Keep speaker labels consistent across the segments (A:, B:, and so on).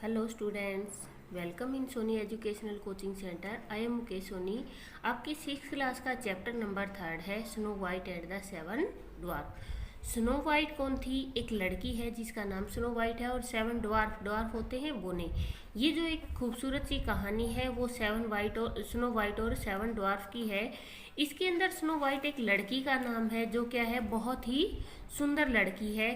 A: Hello students, welcome in Soni educational coaching center. I am Mukesh Soni. आपकी 6th class का chapter number 3 है snow white and the 7 dwarf. Snow white कौन थी? एक लड़की है जिसका नाम स्नो वाइट है, और 7 ड्वार्फ होते हैं बोने। ये जो एक खूबसूरत सी कहानी है वो स्नो वाइट और 7 ड्वार्फ की है। इसके अंदर स्नो वाइट एक लड़की का नाम है जो क्या है, बहुत ही सुंदर लड़की है।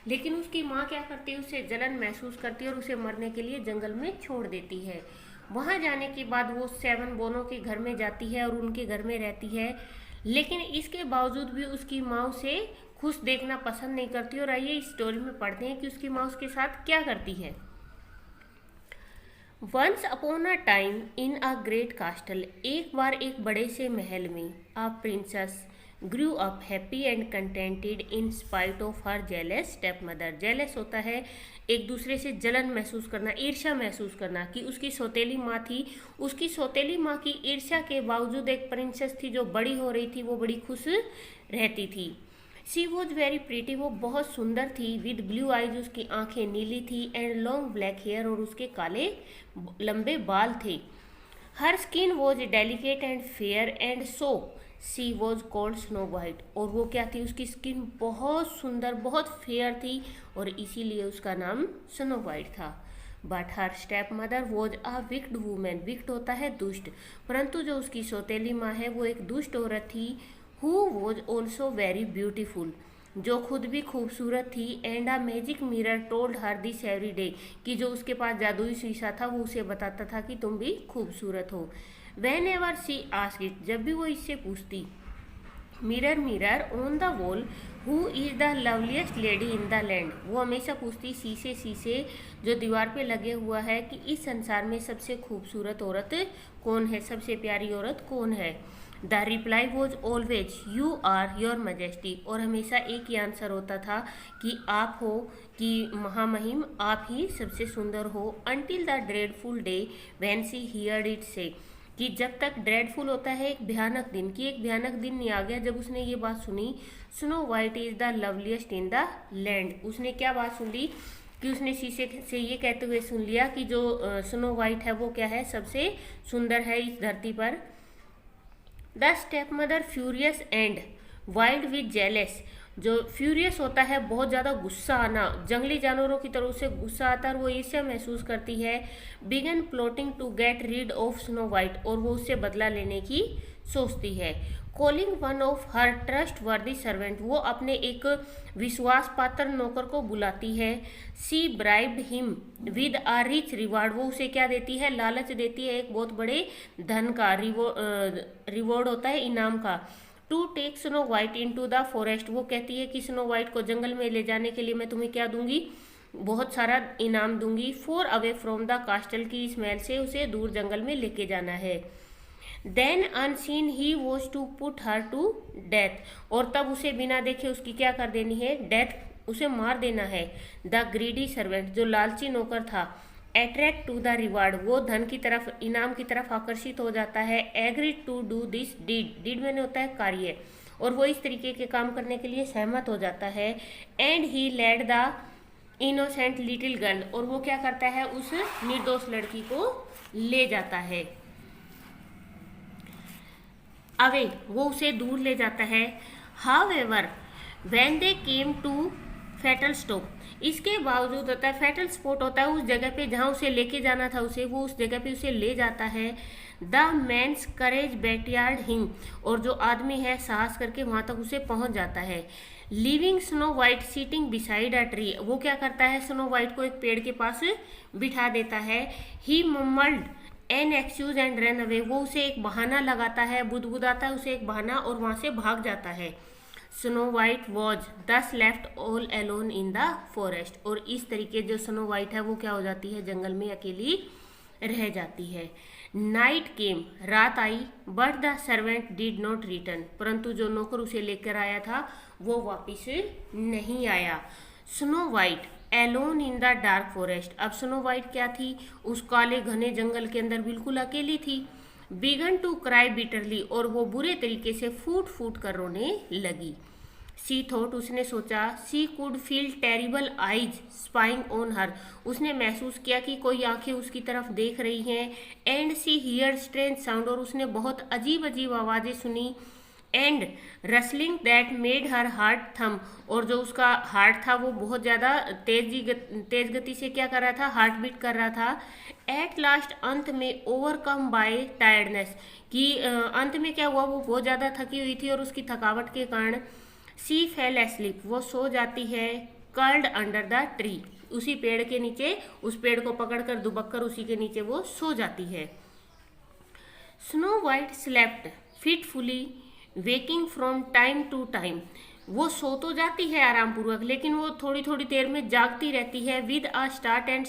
A: लेकिन उसकी माँ क्या करती है, उसे जलन महसूस करती है और उसे मरने के लिए जंगल में छोड़ देती है। वहाँ जाने के बाद वो 7 बोनों के घर में जाती है और उनके घर में रहती है। लेकिन इसके बावजूद भी उसकी माँ उसे खुश देखना पसंद नहीं करती। और आइए इस स्टोरी में पढ़ते हैं कि उसकी माँ उसके साथ क्या करती है। Once upon a time in a great castle, एक बार एक बड़े से महल में, a princess grew up happy and contented in spite of her jealous step mother. Jealous होता है एक दूसरे से जलन महसूस करना, ईर्ष्या महसूस करना, कि उसकी सौतेली माँ थी। उसकी सौतेली माँ की ईर्ष्या के बावजूद एक प्रिंसेस थी जो बड़ी हो रही थी, वो बड़ी खुश रहती थी। शी वॉज वेरी प्रीटी, वो बहुत सुंदर थी। विद ब्लू आईज, उसकी आंखें नीली थी। एंड लॉन्ग ब्लैक हेयर, और उसके काले लंबे बाल थे। Her skin was delicate and fair and so she was called Snow White, और वो क्या थी, उसकी स्किन बहुत सुंदर बहुत फेयर थी और इसीलिए उसका नाम स्नो वाइट था। But her step mother was a wicked women, wicked होता है दुष्ट, परंतु जो उसकी सौतेली माँ है वो एक दुष्ट औरत थी। Who was also very beautiful, जो खुद भी खूबसूरत थी। And a magic mirror told her this every day, कि जो उसके पास जादुई शीशा था वो उसे बताता था कि तुम भी खूबसूरत हो। When ever she asked it, जब भी वो इससे पूछती, mirror mirror on the wall who is the loveliest lady in the land, वो हमेशा पूछती शीशे शीशे जो दीवार पे लगे हुआ है कि इस संसार में सबसे खूबसूरत औरत कौन है, सबसे प्यारी औरत कौन है। The reply was always you are your majesty, और हमेशा एक ही आंसर होता था कि आप हो, कि महामहिम आप ही सबसे सुंदर हो। Until the dreadful day when she heard it से, कि जब तक ड्रेडफुल होता है एक भयानक दिन, कि एक भयानक दिन नहीं आ गया जब उसने ये बात सुनी, snow white is the loveliest in the land. उसने क्या बात सुन ली, कि उसने शीशे से ये कहते हुए सुन लिया कि जो स्नो वाइट है वो क्या है, सबसे सुंदर है इस धरती पर। The step mother furious and wild with jealous, जो फ्यूरियस होता है बहुत ज़्यादा गुस्सा आना, जंगली जानवरों की तरह उसे गुस्सा आता है और वो ईर्ष्या महसूस करती है। Began plotting to get rid of Snow White, और वो उससे बदला लेने की सोचती है। Calling one of her trustworthy servant, वो अपने एक विश्वास पात्र नौकर को बुलाती है। She bribed him with a rich reward, वो उसे क्या देती है, लालच देती है एक बहुत बड़े धन का, रिवॉर्ड होता है इनाम का। To take snow white in to the forest, वो कहती है कि स्नो वाइट को जंगल में ले जाने के लिए मैं तुम्हें क्या दूंगी, बहुत सारा इनाम दूंगी। फोर अवे फ्रॉम द कास्टल, की स्मेल से उसे दूर जंगल में लेके जाना है। Then unseen he was to put her to death, और तब उसे बिना देखे उसकी क्या कर देनी है, डेथ, उसे मार देना है। द ग्रीडी सर्वेंट, जो लालची नौकर था, अट्रैक्ट टू द रिवार्ड, वो धन की तरफ, इनाम की तरफ आकर्षित हो जाता है। Agreed to do this deed, deed मैंने होता है कार्य, और वो इस तरीके के काम करने के लिए सहमत हो जाता है। And he led the innocent little girl, और वो क्या करता है, उस निर्दोष लड़की को ले जाता है। अवे, वो उसे दूर ले जाता है। However when they came to fatal stop, इसके बावजूद होता है फैटल स्पॉट, होता है उस जगह पे जहाँ उसे लेके जाना था उसे, वो उस जगह पे उसे ले जाता है। The man's courage backyard him, और जो आदमी है साहस करके वहाँ तक उसे पहुँच जाता है। Living snow white sitting beside a tree, वो क्या करता है, स्नो वाइट को एक पेड़ के पास बिठा देता है। He mumbled an excuse and ran away, वो उसे एक बहाना लगाता है, बुदबुदाता है उसे एक बहाना, और वहाँ से भाग जाता है। स्नो वाइट वॉज दस left all alone in the forest, और इस तरीके जो स्नो वाइट है वो क्या हो जाती है, जंगल में अकेली रह जाती है। नाइट केम, रात आई। But the servant did not return, परंतु जो नौकर उसे लेकर आया था वो वापिस नहीं आया। Snow white alone in the dark forest, अब स्नो वाइट क्या थी, उस काले घने जंगल के अंदर बिल्कुल अकेली थी। बिगन टू क्राई बिटरली, और वो बुरे तरीके से फूट फूट कर रोने लगी। सी थॉट, उसने सोचा। She could feel terrible eyes spying on her, उसने महसूस किया कि कोई आंखें उसकी तरफ देख रही हैं। And see here strange sound, और उसने बहुत अजीब अजीब आवाज़ें सुनी। And rustling that made her heart थम, और जो उसका हार्ट था वो बहुत ज़्यादा तेज गति से क्या कर रहा था, हार्ट बीट कर रहा था। एट लास्ट, अंत में, ओवरकम बाय टायर्डनेस, कि अंत में क्या हुआ, वो बहुत ज़्यादा थकी हुई थी और उसकी थकावट के कारण सी फेल एस्लीप, वो सो जाती है। कर्ल्ड अंडर द ट्री, उसी पेड़ के नीचे, उस पेड़ को पकड़कर दुबककर उसी के नीचे वो सो जाती है। Snow White slept fitfully waking from time to time, वो सो तो जाती है आराम पूर्वक, लेकिन वो थोड़ी थोड़ी देर में जागती रहती है। With a start and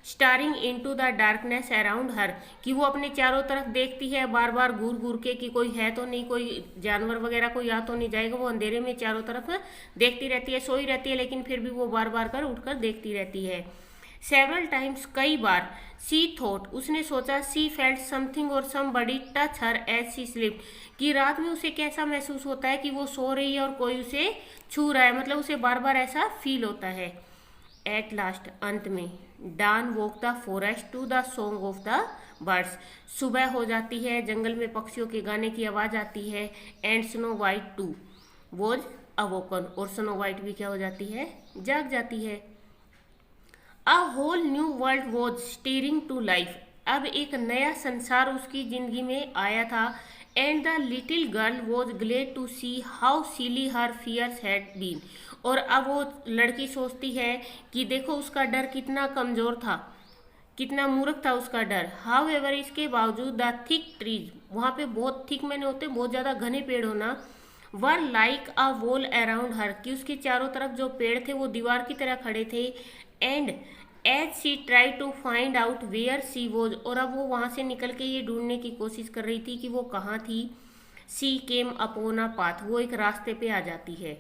A: staring into the darkness around her, कि वो अपने चारों तरफ देखती है बार बार घूर घूर के कि कोई है तो नहीं, कोई जानवर वगैरह कोई आ तो नहीं जाएगा। वो अंधेरे में चारों तरफ देखती रहती है, सोई रहती है, लेकिन फिर भी वो बार बार कर उठकर देखती रहती है। सेवरल टाइम्स, कई बार। सी थॉट, उसने सोचा। सी फेल्ट समथिंग और समबडी टच हर एज सी स्लीप्ड, कि रात में उसे कैसा महसूस होता है कि वो सो रही है और कोई उसे छू रहा है, मतलब उसे बार बार ऐसा फील होता है। एट लास्ट, अंत में, dawn woke the forest to the song of the birds, सुबह हो जाती है, जंगल में पक्षियों के गाने की आवाज़ आती है। And Snow White too was awoken, और स्नो वाइट भी क्या हो जाती है, जाग जाती है। A whole new world was stirring to life, अब एक नया संसार उसकी जिंदगी में आया था। And the little girl was glad to see how silly her fears had been, और अब वो लड़की सोचती है कि देखो उसका डर कितना कमज़ोर था, कितना मूर्ख था उसका डर। हाउ एवर, इसके बावजूद, द थिक ट्रीज, वहाँ पे बहुत थिक मैंने होते बहुत ज़्यादा घने पेड़ होना, were like a wall around her, कि उसके चारों तरफ जो पेड़ थे वो दीवार की तरह खड़े थे। And as she try to find out where she was, और अब वो वहाँ से निकल के ये ढूंढने की कोशिश कर रही थी कि वो कहाँ थी। सी केम अपॉन अ पाथ, वो एक रास्ते पे आ जाती है।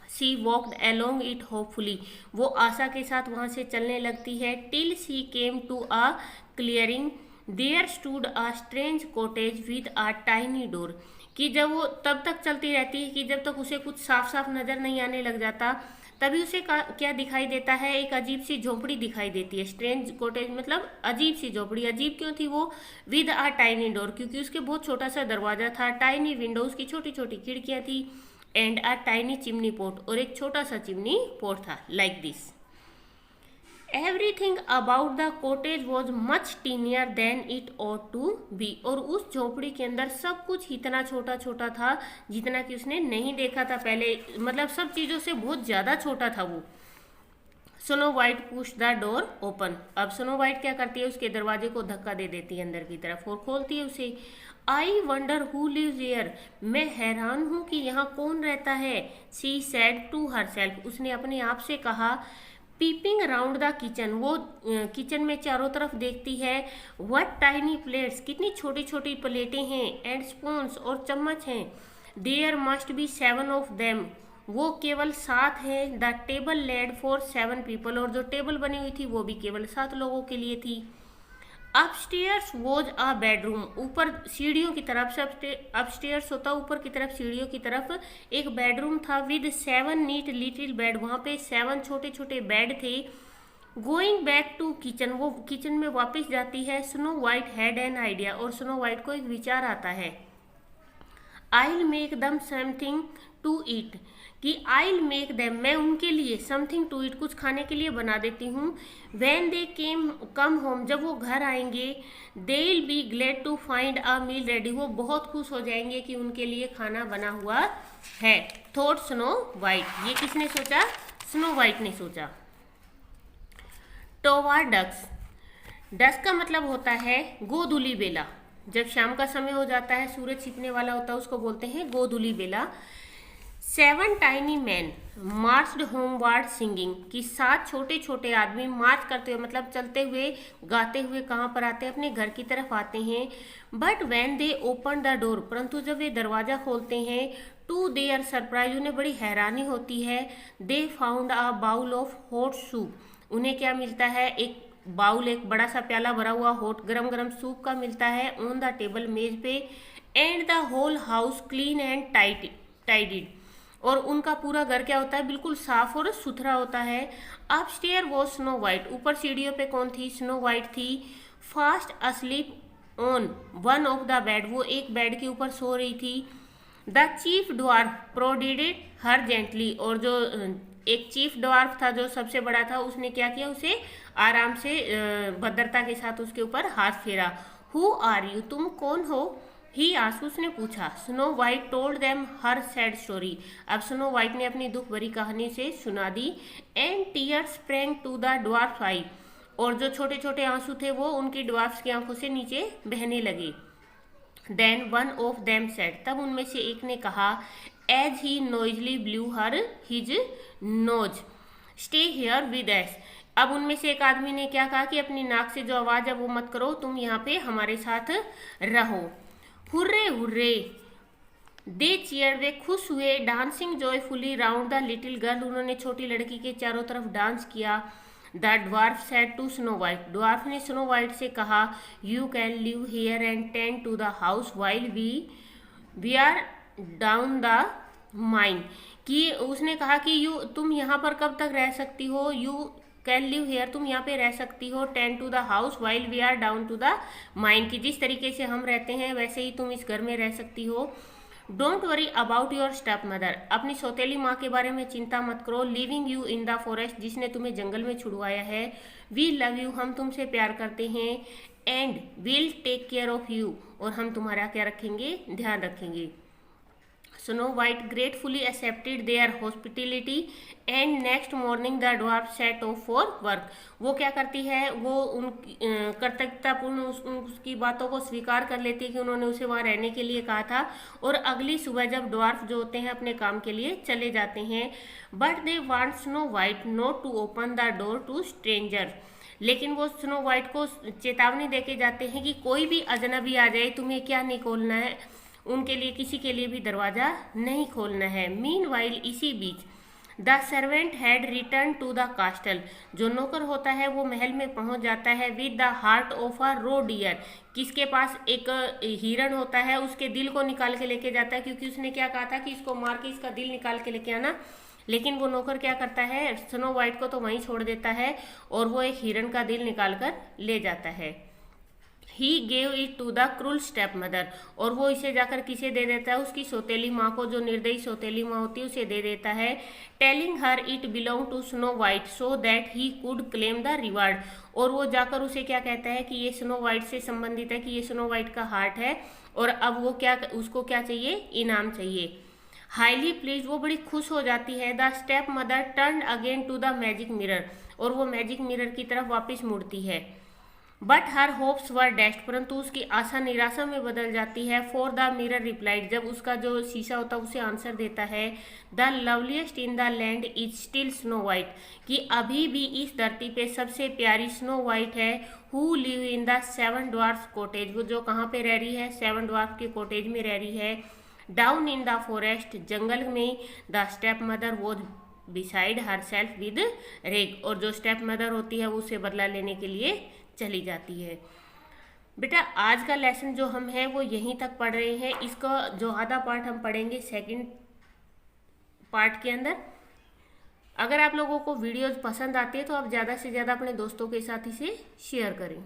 A: She walked along it hopefully, वो आशा के साथ वहाँ से चलने लगती है। Till she came to a clearing, there stood a strange cottage with a tiny door, कि जब वो तब तक चलती रहती है कि जब तक उसे कुछ साफ साफ नजर नहीं आने लग जाता, तभी उसे क्या दिखाई देता है, एक अजीब सी झोपड़ी दिखाई देती है। स्ट्रेंज कॉटेज मतलब अजीब सी झोपड़ी। अजीब क्यों थी वो, विद अ टाइनी डोर, क्योंकि उसके बहुत छोटा सा दरवाजा था। टाइनी विंडो, उसकी छोटी छोटी खिड़कियां थी। And a tiny chimney pot, और एक छोटा सा चिमनी पोट था, like this. Everything about the cottage was much tinier than it ought to be, और उस झोपड़ी के अंदर सब कुछ इतना छोटा छोटा था जितना कि उसने नहीं देखा था पहले, मतलब सब चीज़ों से बहुत ज़्यादा छोटा था वो। Snow white push the door open, अब स्नो वाइट क्या करती है, उसके दरवाजे को धक्का दे देती है अंदर की तरफ और खोलती है उसे। I wonder who lives here, मैं हैरान हूँ कि यहाँ कौन रहता है। She said to herself, उसने अपने आप से कहा। पीपिंग अराउंड द किचन, वो किचन में चारों तरफ देखती है। व्हाट टाइनी प्लेट्स, कितनी छोटी छोटी प्लेटें हैं। एंड स्पून्स, और चम्मच हैं। There must be 7 of them, वो केवल 7 हैं। The table laid for 7 people, और जो टेबल बनी हुई थी वो भी केवल 7 लोगों के लिए थी। अपस्टेयर्स वॉज अ बेडरूम, ऊपर सीढ़ियों की तरफ से, अपस्टेयर्स होता ऊपर की तरफ, सीढ़ियों की तरफ एक बेडरूम था। विद 7 नीट लिटिल बेड, वहाँ पे 7 छोटे छोटे बेड थे। गोइंग बैक टू किचन, वो किचन में वापस जाती है। Snow White had an idea, और स्नो वाइट को एक विचार आता है। I'll make them something to eat, कि आइल मेक देम, मैं उनके लिए, समथिंग टू ईट, कुछ खाने के लिए बना देती हूँ। वैन दे कम होम, जब वो घर आएंगे। They will be glad to find a meal ready, वो बहुत खुश हो जाएंगे कि उनके लिए खाना बना हुआ है। थॉट स्नो वाइट, ये किसने सोचा, स्नो वाइट ने सोचा। टोवार डक्स, डस्क का मतलब होता है गोधूली बेला, जब शाम का समय हो जाता है, सूरज छिपने वाला होता है, उसको बोलते हैं गोधूली बेला। 7 tiny man marched homeward singing, कि 7 छोटे छोटे आदमी मार्च करते हुए, मतलब चलते हुए गाते हुए कहाँ पर आते हैं, अपने घर की तरफ आते हैं। But when they open the door, परंतु जब वे दरवाजा खोलते हैं, टू देयर सरप्राइज, उन्हें बड़ी हैरानी होती है। They found a bowl of hot soup, उन्हें क्या मिलता है, एक बाउल, एक बड़ा सा प्याला भरा हुआ हॉट गरम गरम सूप का मिलता है। ऑन द टेबल, मेज पे। And the whole house clean and tidied, और उनका पूरा घर क्या होता है, बिल्कुल साफ और सुथरा होता है। अपस्टेयर वो स्नो वाइट, ऊपर सीढ़ियों पे कौन थी, स्नो वाइट थी। Fast asleep on one of the bed, वो एक बेड के ऊपर सो रही थी। The chief dwarf prodded her gently, और जो एक चीफ ड्वार्फ था जो सबसे बड़ा था, उसने क्या किया, उसे आराम से भद्रता के साथ उसके ऊपर हाथ फेरा। हु आर यू, तुम कौन हो, ही आस्क्ड, उसने पूछा। Snow White told them her sad story, अब स्नो वाइट ने अपनी दुख भरी कहानी से सुना दी। And tears sprang to the dwarf eye, और जो छोटे छोटे आंसू थे वो उनकी ड्वार्फ की आंखों से नीचे बहने लगे। Then one of them said, तब उनमें से एक ने कहा, as he noisily blew her his nose, stay here with us, अब उनमें से एक आदमी ने क्या कहा कि अपनी नाक से जो आवाज है वो मत करो, तुम यहाँ पे हमारे साथ रहो। हुर्रे हुर्रे दे चीयर, वे खुश हुए। Dancing joyfully round the little girl, उन्होंने छोटी लड़की के चारों तरफ डांस किया। The dwarf said to snow white, dwarf ने स्नो वाइट से कहा, you can live here and tend to the house while we are down the mine, कि उसने कहा कि तुम यहाँ पर कब तक रह सकती हो, यू कैन लिव हेयर, तुम यहाँ पे रह सकती हो, tend to the house while we are down to the mine, कि जिस तरीके से हम रहते हैं वैसे ही तुम इस घर में रह सकती हो। Don't worry about your step mother, अपनी सौतेली माँ के बारे में चिंता मत करो। Living you in the forest, जिसने तुम्हें जंगल में छुड़वाया है। वी लव यू, हम तुमसे प्यार करते हैं। And will take care of you, और हम तुम्हारा क्या रखेंगे, ध्यान रखेंगे। Snow white gratefully accepted their hospitality and next morning the dwarf set off for work, वो क्या करती है, वो उन कृतज्ञतापूर्ण उसकी बातों को स्वीकार कर लेती है कि उन्होंने उसे वहाँ रहने के लिए कहा था, और अगली सुबह जब ड्वार्फ जो होते हैं अपने काम के लिए चले जाते हैं। But they want snow white not to open the door to stranger, लेकिन वो स्नो वाइट को चेतावनी देके जाते हैं कि कोई भी अजनबी आ जाए तुम्हें क्या नहीं खोलना है, उनके लिए किसी के लिए भी दरवाजा नहीं खोलना है। मीनवाइल, इसी बीच, the servant had return to the castle, जो नौकर होता है वो महल में पहुंच जाता है। With the heart of a roe deer, किसके पास एक हिरण होता है, उसके दिल को निकाल के लेके जाता है, क्योंकि उसने क्या कहा था कि इसको मार के इसका दिल निकाल के लेके आना। लेकिन वो नौकर क्या करता है, स्नो वाइट को तो वहीं छोड़ देता है और वो एक हिरण का दिल निकाल कर ले जाता है। He gave it to the cruel step mother, और वो इसे जाकर किसे दे देता है, उसकी सौतेली माँ को, जो निर्दयी सौतेली माँ होती है उसे दे देता है। Telling her it belong to snow white so that he could claim the reward, और वो जाकर उसे क्या कहता है कि ये स्नो वाइट से संबंधित है, कि ये स्नो वाइट का हार्ट है, और अब वो क्या, उसको क्या चाहिए, इनाम चाहिए। हाईली प्लीज, वो बड़ी खुश हो जाती है। The step mother turn again to the magic mirror, और वो मैजिक मिरर की तरफ वापस मुड़ती है। But her hopes were dashed, परंतु उसकी आशा निराशा में बदल जाती है। फॉर द मिरर रिप्लाइड, जब उसका जो शीशा होता है उसे आंसर देता है, the loveliest in the land is still snow white, कि अभी भी इस धरती पे सबसे प्यारी स्नो वाइट है। Who live in the seven dwarf cottage, वो जो कहाँ पे रह रही है, सेवन ड्वार्फ के कॉटेज में रह रही है। डाउन इन द फॉरेस्ट, जंगल में। द स्टेप मदर वो बिसाइड हर सेल्फ विद रेग, और जो स्टेप मदर होती है वो उसे बदला लेने के लिए चली जाती है। बेटा आज का लेसन जो हम है वो यहीं तक पढ़ रहे हैं, इसका जो आधा पार्ट हम पढ़ेंगे सेकंड पार्ट के अंदर। अगर आप लोगों को वीडियोज पसंद आती है तो आप ज़्यादा से ज़्यादा अपने दोस्तों के साथ इसे शेयर करें।